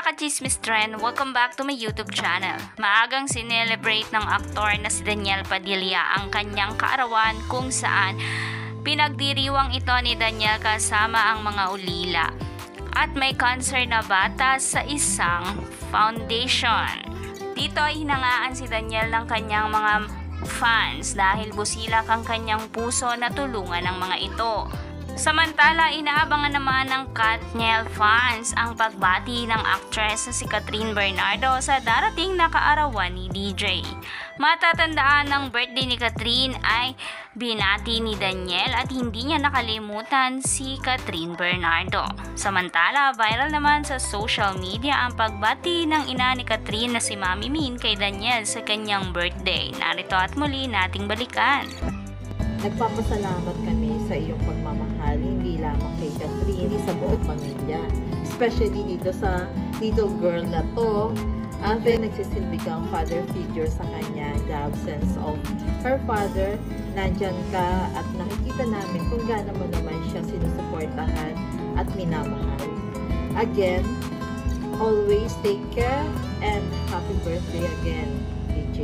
ka-chismis trend, welcome back to my YouTube channel. Maagang sinelebrate ng aktor na si Daniel Padilla ang kanyang kaarawan kung saan pinagdiriwang ito ni Daniel kasama ang mga ulila. At may cancer na bata sa isang foundation. Dito ay hinangaan si Daniel ng kanyang mga fans dahil busilak ang kanyang puso na tulungan ng mga ito. Samantala, inaabangan naman ng Katniel fans ang pagbati ng actress na si Kathryn Bernardo sa darating na kaarawan ni DJ. Matatandaan ng birthday ni Kathryn ay binati ni Daniel at hindi niya nakalimutan si Kathryn Bernardo. Samantala, viral naman sa social media ang pagbati ng ina ni Kathryn na si Mami Min kay Daniel sa kanyang birthday. Narito at muli nating balikan. Nagpapasalamat kami sa iyong pagmamahal, hindi lamang kay Kathryn, hindi sa buong pamilya. Especially dito sa little girl na to. After nagsisilbi kang father figure sa kanya, the absence of her father, nandyan ka at nakikita namin kung gaano mo naman siya sinusuportahan at minamahal. Again, always take care and happy birthday again, DJ.